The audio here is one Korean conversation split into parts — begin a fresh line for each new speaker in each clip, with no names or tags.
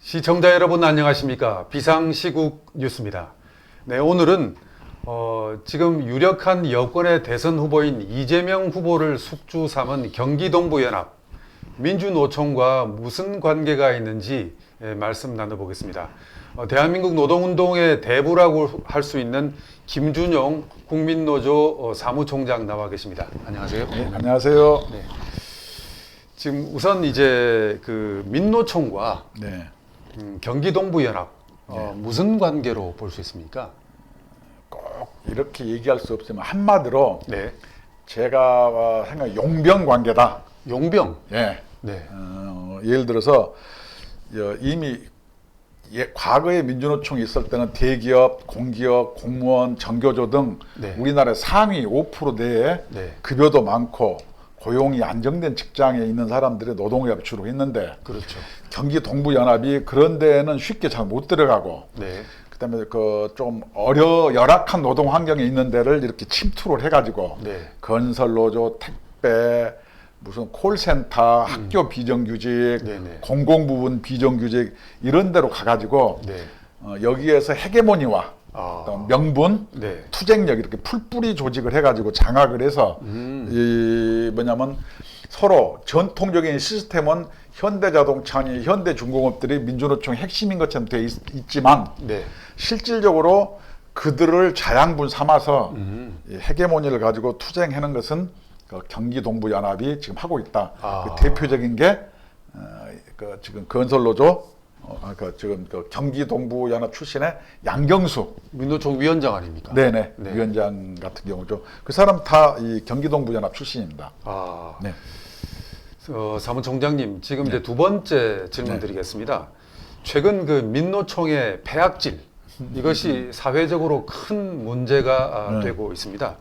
시청자 여러분 안녕하십니까? 비상시국 뉴스입니다. 네, 오늘은 지금 유력한 여권의 대선 후보인 이재명 후보를 숙주 삼은 경기동부연합 민주노총과 무슨 관계가 있는지 말씀 나눠보겠습니다. 대한민국 노동운동의 대부라고 할 수 있는 김준용 국민노조 사무총장 나와 계십니다. 안녕하세요.
네, 안녕하세요.
네. 지금 우선 이제 그 민노총과
네.
경기동부연합 무슨 관계로 볼 수 있습니까?
꼭 이렇게 얘기할 수 없지만 한마디로
네.
제가 생각 용병 관계다.
용병.
예.
네.
예를 들어서 이미 과거에 민주노총이 있을 때는 대기업, 공기업, 공무원, 정교조 등
네.
우리나라의 상위 5% 내에
네.
급여도 많고 고용이 안정된 직장에 있는 사람들이 노동협 주로 했는데
그렇죠.
경기 동부연합이 그런 데는 쉽게 잘 못 들어가고
네.
그다음에 그 좀 열악한 노동 환경에 있는 데를 이렇게 침투를 해가지고
네.
건설노조, 택배, 무슨 콜센터, 학교 비정규직,
네네.
공공부문 비정규직 이런 데로 가가지고
네.
여기에서 헤게모니와 어떤 명분,
네.
투쟁력 이렇게 풀뿌리 조직을 해가지고 장악을 해서 이 뭐냐면 서로 전통적인 시스템은 현대자동차니 현대중공업들이 민주노총 핵심인 것처럼 돼 있지만
네.
실질적으로 그들을 자양분 삼아서 이 헤게모니를 가지고 투쟁하는 것은 그 경기동부연합이 지금 하고 있다. 그 대표적인 게 그 지금 건설노조 지금 그 경기동부연합 출신의 양경수
민노총 위원장 아닙니까?
네네
네.
위원장 같은 경우죠. 그 사람 다 이 경기동부연합 출신입니다.
네.
네.
사무총장님 지금 이제 두 번째 질문 드리겠습니다. 최근 그 민노총의 폐악질 이것이 사회적으로 큰 문제가 되고 있습니다.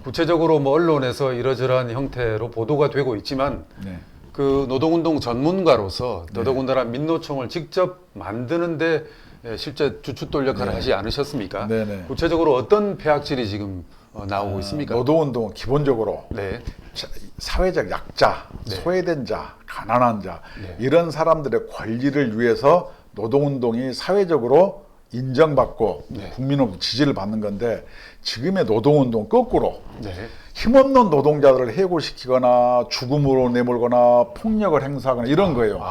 구체적으로 뭐 언론에서 이러저러한 형태로 보도가 되고 있지만
네.
그 노동운동 전문가로서 더더군다나 민노총을 직접 만드는데 실제 주춧돌 역할을 하지 않으셨습니까?
네네.
구체적으로 어떤 폐악질이 지금 나오고 있습니까?
노동운동은 기본적으로
네.
사회적 약자,
네.
소외된 자, 가난한 자
네.
이런 사람들의 권리를 위해서 노동운동이 사회적으로 인정받고
네.
국민으로부터 지지를 받는 건데 지금의 노동운동 거꾸로
네.
힘없는 노동자들을 해고시키거나 죽음으로 내몰거나 폭력을 행사하거나 이런 거예요.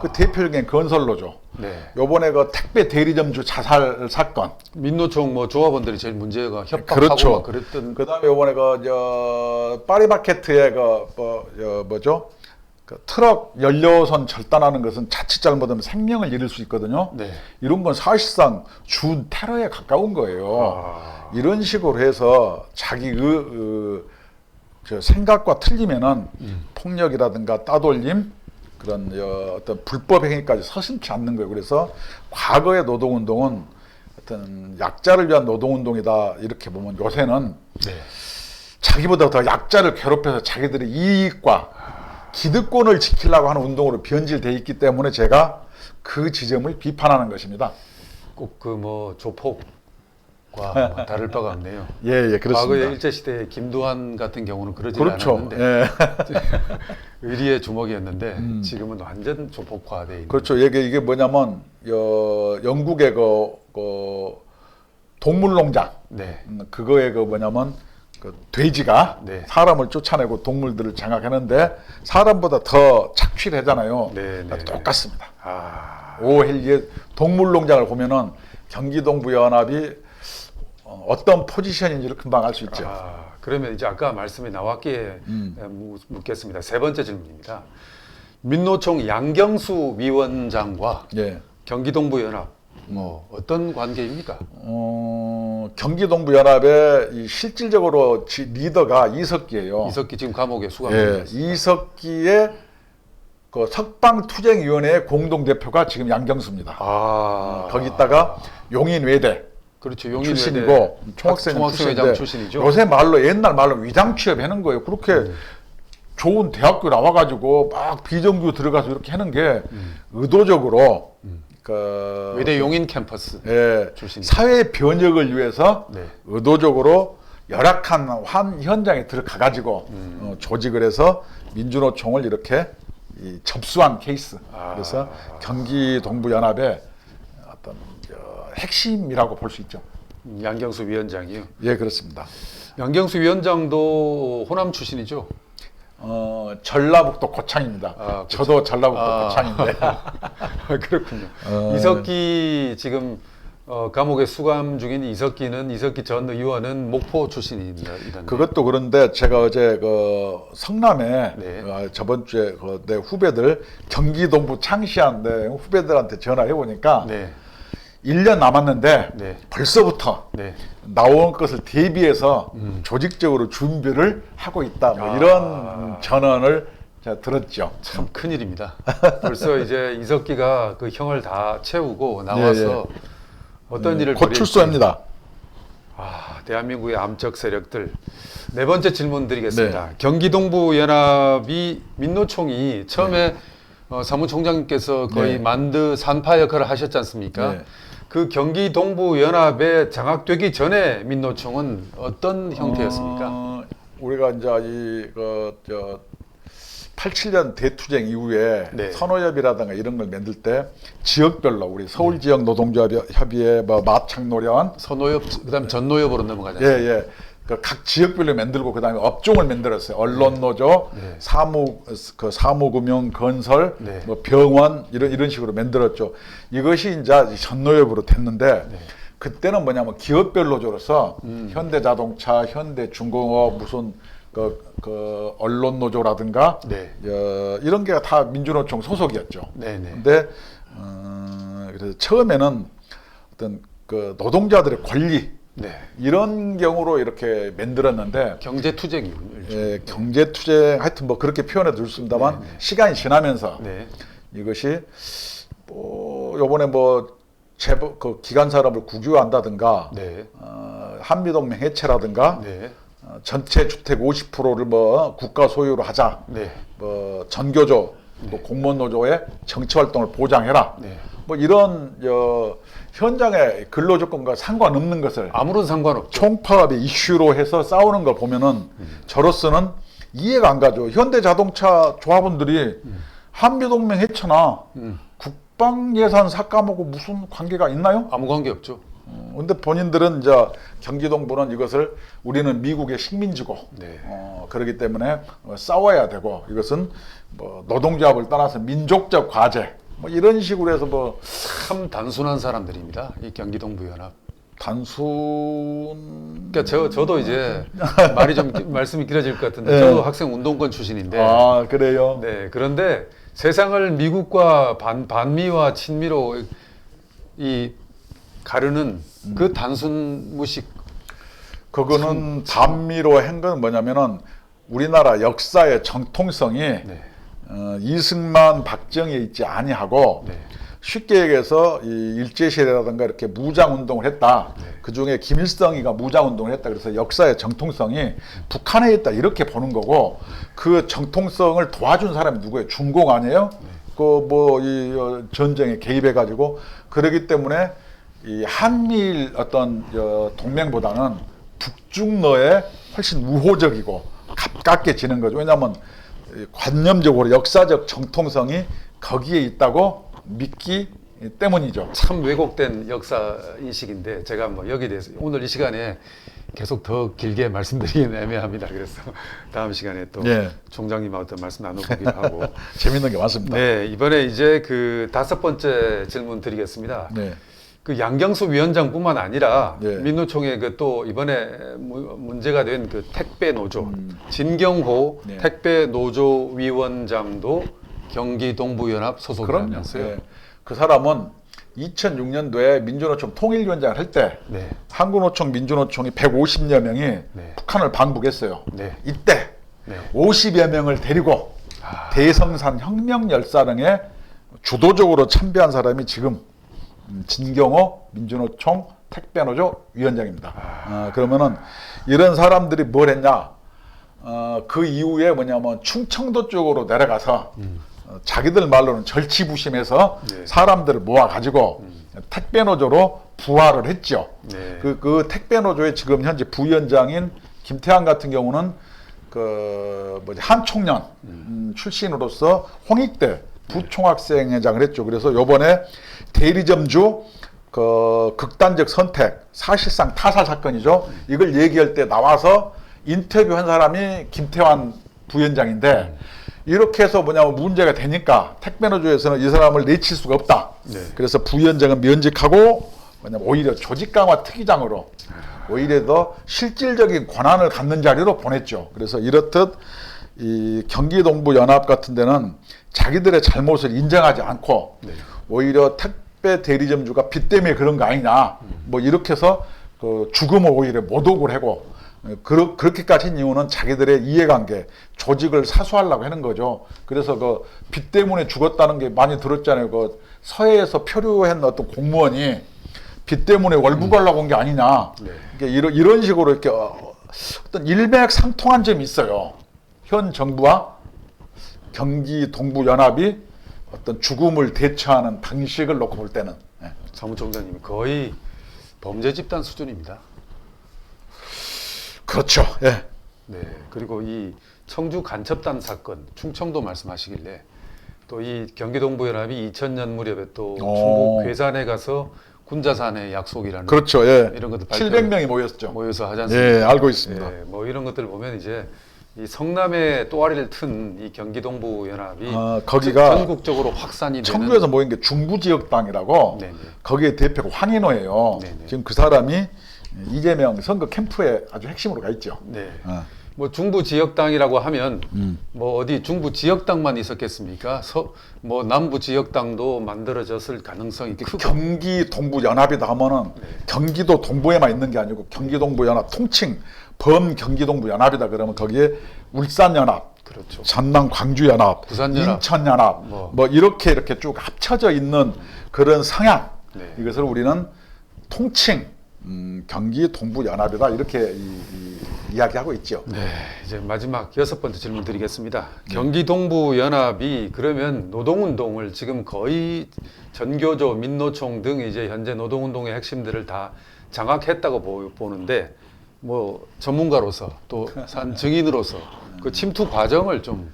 그 대표적인 건설노조.
네.
요번에 그 택배 대리점주 자살 사건.
민노총 뭐 조합원들이 제일 문제가 협박하고
그렇죠.
막 그랬던.
그다음에 요번에 파리바게트의 뭐죠? 그 트럭 연료선 절단하는 것은 자칫 잘못하면 생명을 잃을 수 있거든요.
네.
이런 건 사실상 준 테러에 가까운 거예요. 이런 식으로 해서 자기 저 생각과 틀리면은 폭력이라든가 따돌림 그런 어떤 불법 행위까지 서슴지 않는 거예요. 그래서 과거의 노동운동은 어떤 약자를 위한 노동운동이다 이렇게 보면 요새는
네.
자기보다 더 약자를 괴롭혀서 자기들의 이익과 기득권을 지키려고 하는 운동으로 변질돼 있기 때문에 제가 그 지점을 비판하는 것입니다.
꼭 그 뭐 조폭과 다를 바가 없네요.
예, 그렇습니다.
과거의 일제시대 김두한 같은 경우는 그러지
그렇죠.
않았는데
예.
의리의 주먹이었는데 지금은 완전 조폭화돼 있는.
그렇죠. 이게 뭐냐면 영국의 그 동물농장
네.
그거에 그 뭐냐면 그 돼지가
네.
사람을 쫓아내고 동물들을 장악하는데 사람보다 더 착취하잖아요.
네, 네,
똑같습니다.
아,
오헬리의 동물농장을 보면은 경기동부연합이 어떤 포지션인지를 금방 알 수 있죠.
그러면 이제 아까 말씀이 나왔기에 묻겠습니다. 세 번째 질문입니다. 민노총 양경수 위원장과
예.
경기동부연합 뭐 어떤 관계입니까?
경기동부연합의 실질적으로 리더가 이석기예요.
이석기 지금 감옥에
예,
수감돼 있습니다.
이석기의 그 석방투쟁위원회의 공동대표가 지금 양경수입니다. 거기다가 용인외대
그렇죠. 용인
출신이고
총학생회장 출신이죠.
요새 옛날 말로 위장 취업하는 거예요. 그렇게 좋은 대학교 나와가지고 막 비정규 들어가서 이렇게 하는 게 의도적으로
외대 용인 캠퍼스
예,
출신.
사회 변혁을 위해서
네.
의도적으로 열악한 현장에 들어가 가지고 조직을 해서 민주노총을 이렇게 접수한 케이스. 그래서 경기 동부연합의 어떤 핵심이라고 볼 수 있죠.
양경수 위원장이요.
예, 그렇습니다.
양경수 위원장도 호남 출신이죠.
전라북도 고창입니다.
아,
저도 전라북도 고창인데.
그렇군요. 이석기 지금 감옥에 수감 중인 이석기 전 의원은 목포 출신입니다.
그것도 그런데 제가 어제 그 성남에
네.
저번 주에 내 후배들 경기 동부 창시한 내 후배들한테 전화해 보니까
네.
1년 남았는데
네.
벌써부터
네.
나온 것을 대비해서 조직적으로 준비를 하고 있다. 뭐 이런 전언을 제가 들었죠.
참 큰일입니다. 벌써 이제 이석기가 그 형을 다 채우고 나와서 어떤 일을
곧 출소합니다.
대한민국의 암적 세력들. 네 번째 질문 드리겠습니다. 경기 동부연합이 민노총이 처음에 사무총장님께서 거의 만드 산파 역할을 하셨지 않습니까?
네.
그 경기 동부연합에 장악되기 전에 민노총은 어떤 형태였습니까?
우리가 이제 87년 대투쟁 이후에
네.
선호협이라든가 이런 걸 만들 때 지역별로 우리 서울 지역 노동조합협의회, 마창노련,
선노협, 그다음 전노협으로 넘어가지
예,
않습니까?
예. 각 지역별로 만들고 그다음에 업종을 만들었어요. 언론노조,
네.
사무금융, 건설,
네.
뭐 병원 이런 식으로 만들었죠. 이것이 이제 전노협으로 됐는데 그때는 뭐냐면 기업별 노조로서 현대자동차, 현대중공업 무슨 그 언론노조라든가
네.
이런 게 다 민주노총 소속이었죠.
네네.
근데 그래서 처음에는 어떤 그 노동자들의 권리
네.
이런 경우로 이렇게 만들었는데
경제투쟁이군요.
예, 경제투쟁 하여튼 뭐 그렇게 표현해도 좋습니다만 시간이 지나면서
네.
이것이 뭐 요번에 뭐 제법 그 기관 산업을 국유화한다든가
네.
한미동맹 해체라든가
네.
전체 주택 50%를 뭐 국가 소유로 하자.
네.
뭐 전교조 또 공무원 노조의 정치 활동을 보장해라.
네.
뭐 이런 현장의 근로 조건과 상관없는 것을
아무런 상관없죠.
총파업의 이슈로 해서 싸우는 걸 보면은 저로서는 이해가 안 가죠. 현대자동차 조합원들이 한미동맹 해체나 국방 예산 삭감하고 무슨 관계가 있나요?
아무 관계 없죠.
근데 본인들은 이제 경기동부는 이것을 우리는 미국의 식민지고
네.
그렇기 때문에 싸워야 되고 이것은 뭐 노동조합을 떠나서 민족적 과제 뭐 이런 식으로 해서 뭐
참 단순한 사람들입니다. 이 경기동부연합.
단순
그러니까 저도 이제 말씀이 길어질 것 같은데
네.
저도 학생 운동권 출신인데.
아 그래요?
네. 그런데 세상을 미국과 반미와 친미로 이 가르는 그 단순 무식.
그거는 반미로 한 건 뭐냐면은 우리나라 역사의 정통성이
네.
이승만, 박정희에 있지 아니하고
네.
쉽게 얘기해서 이 일제시대라든가 이렇게 무장운동을 했다. 그 중에 김일성이가 무장운동을 했다. 그래서 역사의 정통성이 북한에 있다. 이렇게 보는 거고 그 정통성을 도와준 사람이 누구예요? 중공 아니에요? 그 뭐 이 전쟁에 개입해가지고 그러기 때문에 이 한미일 어떤 동맹보다는 북중러에 훨씬 우호적이고 가깝게 지는 거죠. 왜냐하면 관념적으로 역사적 정통성이 거기에 있다고 믿기 때문이죠.
참 왜곡된 역사 인식인데 제가 뭐 여기에 대해서 오늘 이 시간에 계속 더 길게 말씀드리기는 애매합니다. 그래서 다음 시간에 또
예.
총장님하고 말씀 나눠보기로 하고.
재밌는 게 많습니다.
네, 이번에 이제 그 5번째 질문 드리겠습니다.
네.
그 양경수 위원장뿐만 아니라
네.
민노총의 그 또 이번에 문제가 된 그 택배 노조 진경호
네.
택배 노조 위원장도 경기 동부연합 소속이라면서요.
네. 그 사람은 2006년도에 민주노총 통일위원장을 할 때
네.
한국노총 민주노총이 150여 명이
네.
북한을 방북했어요.
네.
이때
네.
50여 명을 데리고 대성산 혁명열사령에 주도적으로 참배한 사람이 지금 진경호 민주노총 택배노조 위원장입니다. 그러면은 이런 사람들이 뭘 했냐? 그 이후에 뭐냐면 충청도 쪽으로 내려가서 자기들 말로는 절치부심해서
네.
사람들을 모아가지고 택배 노조로 부활을 했죠.
네.
그 택배 노조의 지금 현재 부위원장인 김태환 같은 경우는 한 청년 출신으로서 홍익대 부총학생회장을 했죠. 그래서 요번에 대리점주 극단적 선택, 사실상 타살 사건이죠. 이걸 얘기할 때 나와서 인터뷰한 사람이 김태환 부위원장인데, 이렇게 해서 뭐냐면 문제가 되니까 택배노조에서는 이 사람을 내칠 수가 없다.
네.
그래서 부위원장은 면직하고 뭐냐면 오히려 조직 강화 특위장으로 오히려 더 실질적인 권한을 갖는 자리로 보냈죠. 그래서 이렇듯 이 경기동부 연합 같은 데는 자기들의 잘못을 인정하지 않고
네.
오히려 택배 대리점주가 빚 때문에 그런 거 아니냐, 뭐 이렇게 해서 죽음을 오히려 모독을 하고, 그렇게까지 한 이유는 자기들의 이해관계, 조직을 사수하려고 하는 거죠. 그래서 빚 때문에 죽었다는 게 많이 들었잖아요. 서해에서 표류한 어떤 공무원이 빚 때문에 월북하려고 온 게 아니냐.
네.
그러니까 이런 식으로 이렇게 어떤 일맥상통한 점이 있어요. 현 정부와 경기 동부 연합이 어떤 죽음을 대처하는 방식을 놓고 볼 때는.
사무총장님이 거의 범죄 집단 수준입니다.
그렇죠. 예.
네. 그리고 이 청주 간첩단 사건, 충청도 말씀하시길래 또 이 경기동부연합이 2000년 무렵에 또 충북 괴산에 가서 군자산의 약속이라는
그렇죠. 예.
이런 것들
700명이 모였죠.
모여서 하지 않습니까?
예, 알고 있습니다.
예, 뭐 이런 것들 보면 이제 이 성남의 또아리를 튼 이 경기동부연합이
거기가
전국적으로 확산이 되는
청주에서 모인 게 중부지역당이라고,
네네.
거기에 대표가 황인호예요.
네네.
지금 그 사람이 이재명 선거 캠프에 아주 핵심으로 가 있죠.
네.
어.
뭐 중부 지역당이라고 하면 뭐 어디 중부 지역당만 있었겠습니까? 뭐 남부 지역당도 만들어졌을 가능성이 크고.
경기 동부 연합이다 하면은 경기도 동부에만 있는 게 아니고 경기 동부 연합 통칭 범 경기 동부 연합이다 그러면 거기에 울산 연합,
그렇죠.
전남 광주 연합,
부산 연합,
인천 연합, 뭐 이렇게 쭉 합쳐져 있는 그런 성향.
네.
이것을 우리는 통칭 경기 동부 연합이다 이렇게 이야기하고 있죠.
네, 이제 마지막 6번째 질문 드리겠습니다. 경기 동부 연합이 그러면 노동운동을 지금 거의 전교조, 민노총 등 이제 현재 노동운동의 핵심들을 다 장악했다고 보는데, 뭐 전문가로서 또 산 증인으로서 그 침투 과정을 좀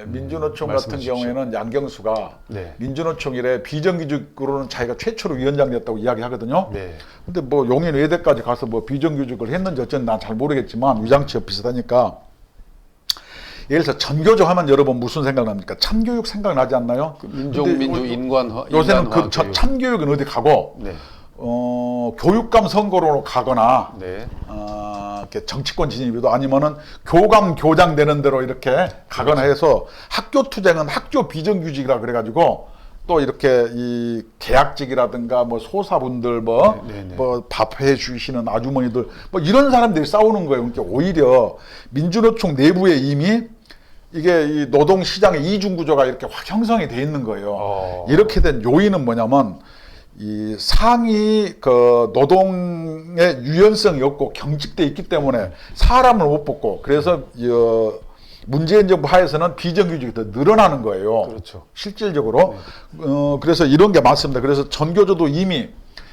민주노총
말씀해
같은
주십시오.
경우에는 양경수가
네.
민주노총 이래 비정규직으로는 자기가 최초로 위원장이었다고 이야기하거든요.
네.
근데 뭐 용인 외대까지 가서 뭐 비정규직을 했는지 어쩐지 난 잘 모르겠지만 위장치와 비슷하니까, 예를 들어서 전교조 하면 여러분 무슨 생각납니까? 참교육 생각나지 않나요?
민족, 민주, 인간화.
요새는
인간화
그
교육.
참교육은 어디 가고
네.
교육감 선거로 가거나
네.
이렇게 정치권 진입이도 아니면은 교감 교장 되는 대로 이렇게 가거나 해서, 학교 투쟁은 학교 비정규직이라 그래가지고 또 이렇게 이 계약직이라든가 뭐 소사분들 뭐 밥해 주시는 아주머니들 뭐 이런 사람들이 싸우는 거예요. 그러니까 오히려 민주노총 내부에 이미 이게 이 노동 시장의 이중 구조가 이렇게 확 형성이 돼 있는 거예요. 이렇게 된 요인은 뭐냐면, 이 상위 노동의 유연성이 없고 경직돼 있기 때문에 사람을 못 뽑고, 그래서 문재인 정부 하에서는 비정규직이 더 늘어나는 거예요.
그렇죠.
실질적으로. 그래서 이런 게 많습니다. 그래서 전교조도 이미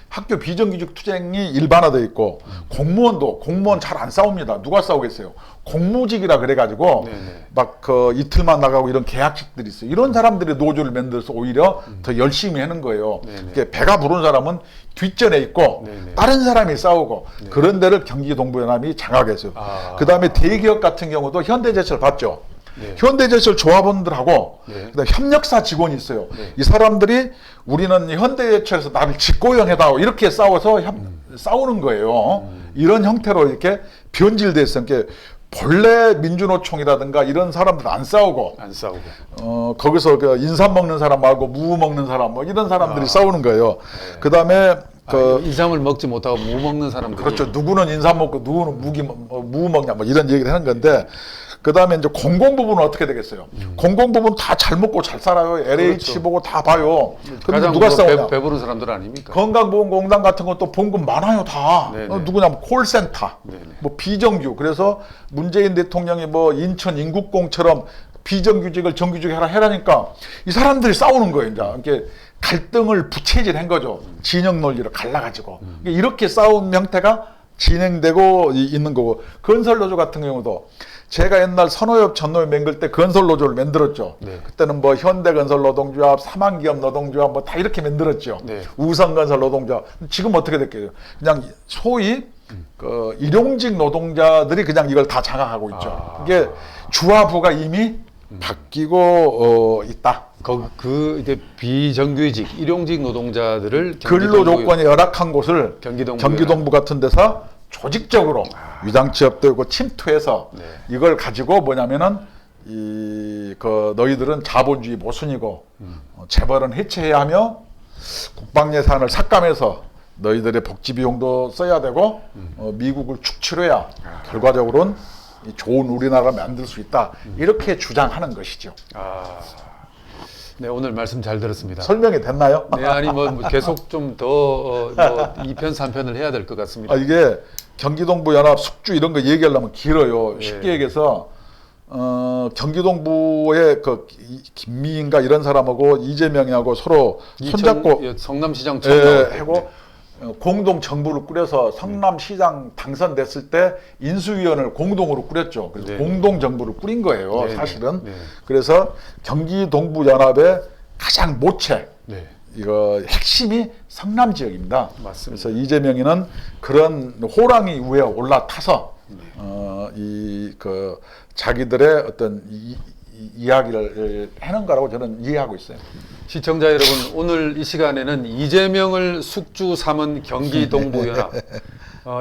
학교 비정규직 투쟁이 일반화되어 있고, 공무원 잘 안 싸웁니다. 누가 싸우겠어요? 공무직이라 그래가지고 막 이틀만 나가고 이런 계약직들이 있어요. 이런 사람들이 노조를 만들어서 오히려 더 열심히 하는 거예요. 그러니까 배가 부른 사람은 뒷전에 있고 다른 사람이 싸우고, 그런 데를 경기동부연합이 장악했어요. 그 다음에 대기업 같은 경우도 현대제철 봤죠. 현대제철 조합원들하고 그다음에 협력사 직원이 있어요. 이 사람들이 우리는 현대제철에서 나를 직고용해다 이렇게 싸워서 싸우는 거예요. 이런 형태로 이렇게 변질됐어요. 그러니까 본래 민주노총이라든가 이런 사람들 안 싸우고 거기서 인삼 먹는 사람 말고 무 먹는 사람 뭐 이런 사람들이 싸우는 거예요. 그다음에
인삼을 먹지 못하고 무 먹는 사람들이,
그렇죠. 누구는 인삼 먹고 누구는 무 먹냐 뭐 이런 얘기를 하는 건데, 그 다음에 이제 공공부문은 어떻게 되겠어요? 공공부문 다 잘 먹고 잘 살아요. LH
그렇죠.
보고 다 봐요. 근데
가장
누가 싸우냐?
배부른 사람들 아닙니까?
건강보험공단 같은 것도 봉급 많아요 다. 누구냐면 콜센터, 뭐 비정규. 그래서 문재인 대통령이 뭐 인천 인국공처럼 비정규직을 정규직 해라니까 이 사람들이 싸우는 거예요. 이제 이렇게 갈등을 부채질한 거죠. 진영 논리로 갈라가지고 이렇게 싸운 형태가 진행되고 있는 거고, 건설노조 같은 경우도 제가 옛날 선호협 전노협 맹글 때 건설노조를 만들었죠.
네.
그때는 뭐 현대건설노동조합, 삼한기업노동조합 뭐 다 이렇게 만들었죠.
네.
우성건설노동조합. 지금 어떻게 됐겠어요? 그냥 소위 그 일용직 노동자들이 그냥 이걸 다 장악하고 있죠. 이게 주와 부가 이미 바뀌고 있다.
그 이제 비정규직 일용직 노동자들을
근로 조건이 열악한 곳을
경기동부
같은 데서 조직적으로 위장 취업도 있고 침투해서
네.
이걸 가지고 뭐냐면은 그 너희들은 자본주의 모순이고 재벌은 해체해야 하며 국방 예산을 삭감해서 너희들의 복지 비용도 써야 되고 미국을 축출해야 결과적으로는 이 좋은 우리나라를 만들 수 있다. 이렇게 주장하는 것이죠.
네, 오늘 말씀 잘 들었습니다.
설명이 됐나요?
네, 아니 뭐 계속 좀 더 뭐 2편 3편을 해야 될 것 같습니다.
이게 경기동부 연합 숙주 이런 거 얘기하려면 길어요.
네.
쉽게 얘기해서 경기동부의 그 김미인가 이런 사람하고 이재명이하고 서로 손잡고
성남시장
하고 공동 정부를 꾸려서 성남시장 당선됐을 때 인수위원회를 공동으로 꾸렸죠. 그래서
네.
공동 정부를 꾸린 거예요.
네,
사실은.
네.
그래서 경기동부 연합의 가장 모체
네.
이거 핵심이 성남 지역입니다.
맞습니다.
그래서 이재명이는 그런 호랑이 위에 올라타서 그 자기들의 어떤 이야기를 하는 거라고 저는 이해하고 있어요.
시청자 여러분, 오늘 이 시간에는 이재명을 숙주 삼은 경기동부연합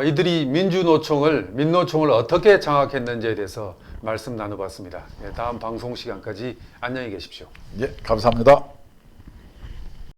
이들이 민노총을 어떻게 장악했는지에 대해서 말씀 나눠봤습니다. 네, 다음 방송 시간까지 안녕히 계십시오.
예, 감사합니다.